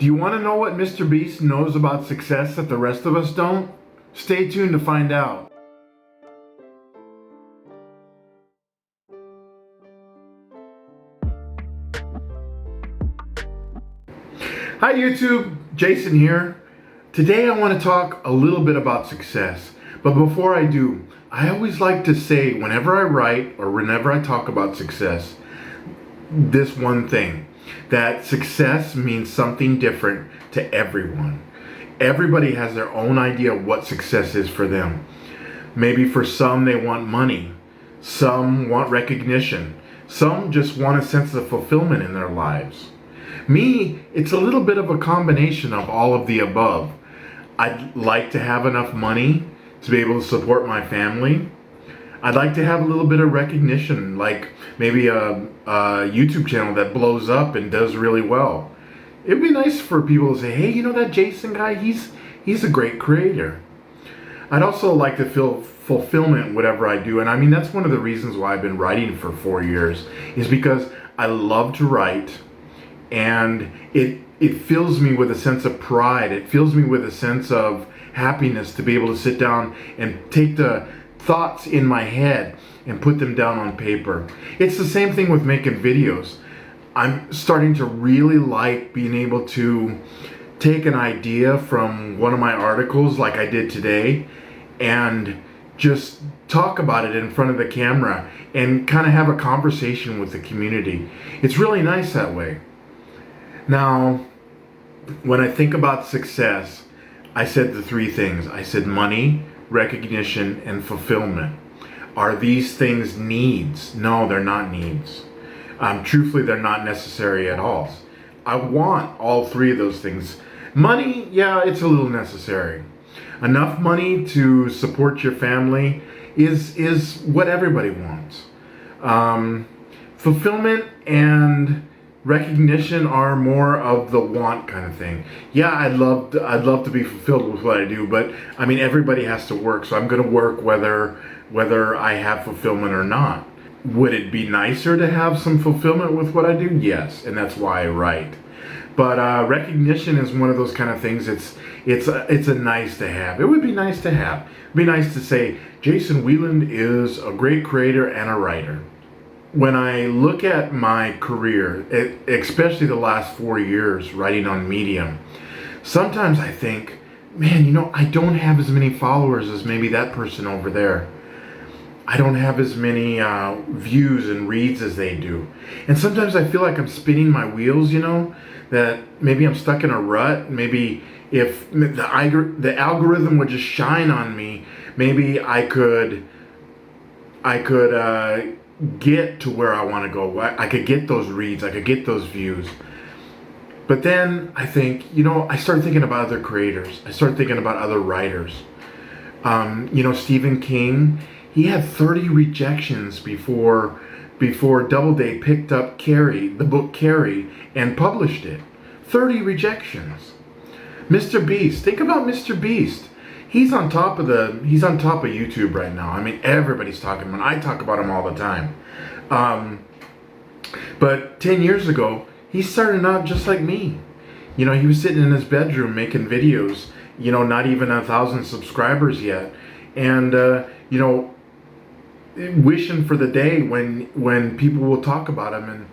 Do you want to know what Mr. Beast knows about success that the rest of us don't? Stay tuned to find out. Hi YouTube, Jason here. Today I want to talk a little bit about success. But before I do, I always like to say whenever I write or whenever I talk about success, this one thing, that success means something different to everyone. Everybody has their own idea of what success is for them. Maybe for some they want money, some want recognition, some just want a sense of fulfillment in their lives. Me, it's a little bit of a combination of all of the above. I'd like to have enough money to be able to support my family. I'd like to have a little bit of recognition, like maybe a YouTube channel that blows up and does really well. It'd be nice for people to say, hey, you know that Jason guy, he's a great creator. I'd also like to feel fulfillment in whatever I do. And I mean, that's one of the reasons why I've been writing for 4 years, is because I love to write, and it fills me with a sense of pride. It fills me with a sense of happiness to be able to sit down and take the thoughts in my head and put them down on paper. It's the same thing with making videos. I'm starting to really like being able to take an idea from one of my articles like I did today and just talk about it in front of the camera and kind of have a conversation with the community. It's really nice that way. Now, when I think about success, I said the three things. I said money, recognition, and fulfillment. Are these things needs? No, they're not needs. Truthfully, they're not necessary at all. I want all three of those things. Money, yeah, it's a little necessary. Enough money to support your family is what everybody wants. Fulfillment and recognition are more of the want kind of thing. Yeah, I'd love to be fulfilled with what I do, but I mean, everybody has to work, so I'm going to work whether I have fulfillment or not. Would it be nicer to have some fulfillment with what I do? Yes, and that's why I write. But recognition is one of those kind of things. It's a nice to have. It would be nice to have. It'd be nice to say Jason Wieland is a great creator and a writer. When I look at my career, especially the last 4 years writing on Medium, sometimes I think, man, you know, I don't have as many followers as maybe that person over there. I don't have as many views and reads as they do. And sometimes I feel like I'm spinning my wheels, you know, that maybe I'm stuck in a rut. Maybe if the algorithm would just shine on me, maybe I could get to where I want to go. I could get those reads, I could get those views. But then I think, you know, I started thinking about other creators. I started thinking about other writers. You know, Stephen King, he had 30 rejections before Doubleday picked up Carrie, the book Carrie, and published it. 30 rejections. Mr. Beast, think about Mr. Beast. He's on top of YouTube right now. I mean, everybody's talking about him. I talk about him all the time. But 10 years ago, he started out just like me. You know, he was sitting in his bedroom making videos, you know, not even 1,000 subscribers yet. And, you know, wishing for the day when people will talk about him. And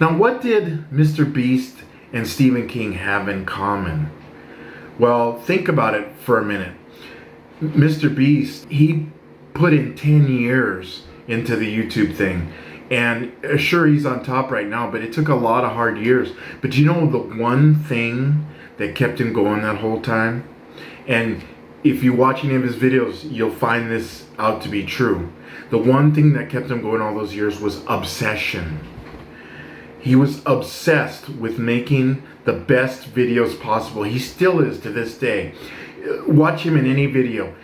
now, what did Mr. Beast and Stephen King have in common? Well, think about it for a minute. Mr. Beast, he put in 10 years into the YouTube thing. And sure, he's on top right now, but it took a lot of hard years. But you know the one thing that kept him going that whole time? And if you watch any of his videos, you'll find this out to be true. The one thing that kept him going all those years was obsession. He was obsessed with making the best videos possible. He still is to this day. Watch him in any video.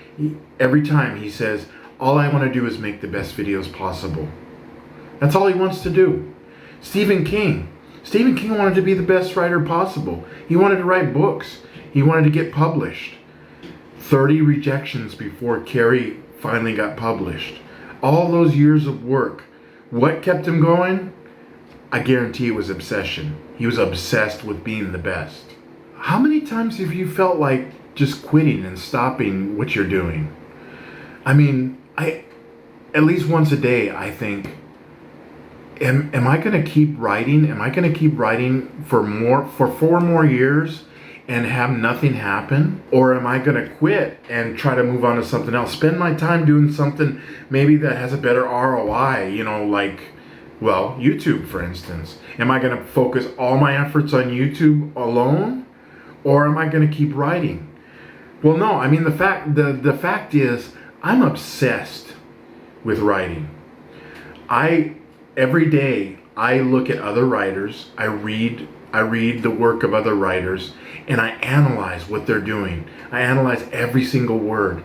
Every time he says, all I want to do is make the best videos possible. That's all he wants to do. Stephen King wanted to be the best writer possible. He wanted to write books. He wanted to get published. 30 rejections before Carrie finally got published. All those years of work. What kept him going? I guarantee it was obsession. He was obsessed with being the best. How many times have you felt like just quitting and stopping what you're doing? I mean, at least once a day, I think, am I going to keep writing? Am I going to keep writing for 4 more years and have nothing happen? Or am I going to quit and try to move on to something else? Spend my time doing something maybe that has a better ROI, like, well, YouTube, for instance. Am I going to focus all my efforts on YouTube alone? Or am I going to keep writing? Well, no, I mean, the fact is, I'm obsessed with writing. Every day I look at other writers, I read the work of other writers, and I analyze what they're doing. I analyze every single word.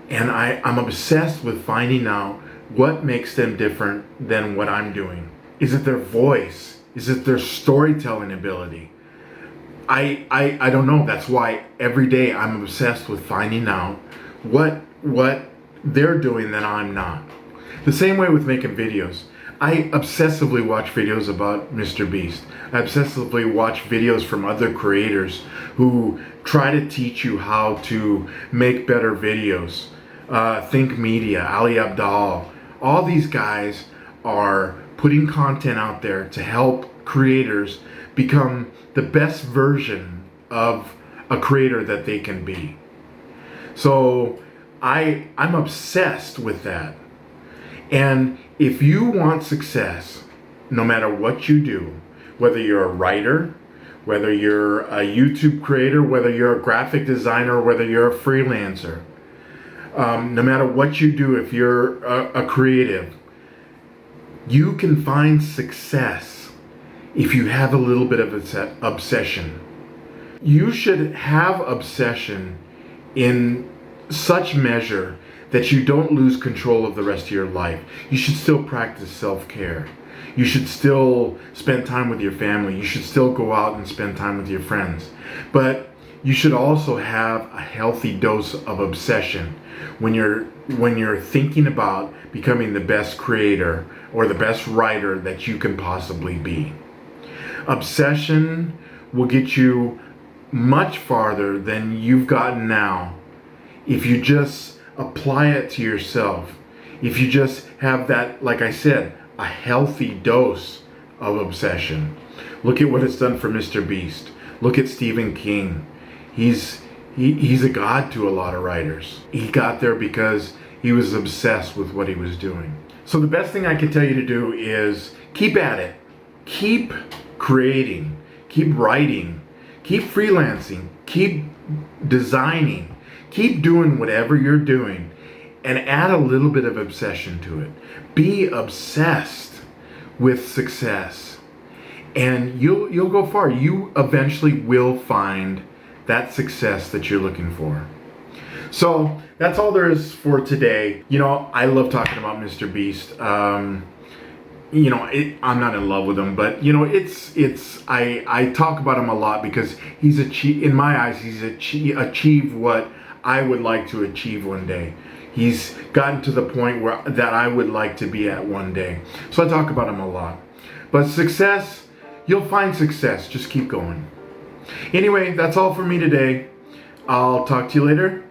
And I'm obsessed with finding out what makes them different than what I'm doing. Is it their voice? Is it their storytelling ability? I don't know. That's why every day I'm obsessed with finding out what they're doing that I'm not. The same way with making videos. I obsessively watch videos about Mr. Beast. I obsessively watch videos from other creators who try to teach you how to make better videos. Think Media, Ali Abdaal. All these guys are putting content out there to help creators become the best version of a creator that they can be. So I'm obsessed with that. And if you want success, no matter what you do, whether you're a writer, whether you're a YouTube creator, whether you're a graphic designer, whether you're a freelancer, no matter what you do, if you're a creative, you can find success if you have a little bit of obsession. You should have obsession in such measure that you don't lose control of the rest of your life. You should still practice self-care. You should still spend time with your family. You should still go out and spend time with your friends. But you should also have a healthy dose of obsession when you're thinking about becoming the best creator or the best writer that you can possibly be. Obsession will get you much farther than you've gotten now if you just apply it to yourself. If you just have that, like I said, a healthy dose of obsession. Look at what it's done for Mr. Beast. Look at Stephen King. He's a god to a lot of writers. He got there because he was obsessed with what he was doing. So the best thing I can tell you to do is keep at it. Keep creating. Keep writing. Keep freelancing. Keep designing. Keep doing whatever you're doing and add a little bit of obsession to it. Be obsessed with success and you'll go far. You eventually will find that success that you're looking for. So that's all there is for today. I love talking about Mr. Beast. I'm not in love with him, but I talk about him a lot because he's in my eyes, he's achieved what I would like to achieve one day. He's gotten to the point that I would like to be at one day. So I talk about him a lot. But success, you'll find success. Just keep going. Anyway, that's all for me today. I'll talk to you later.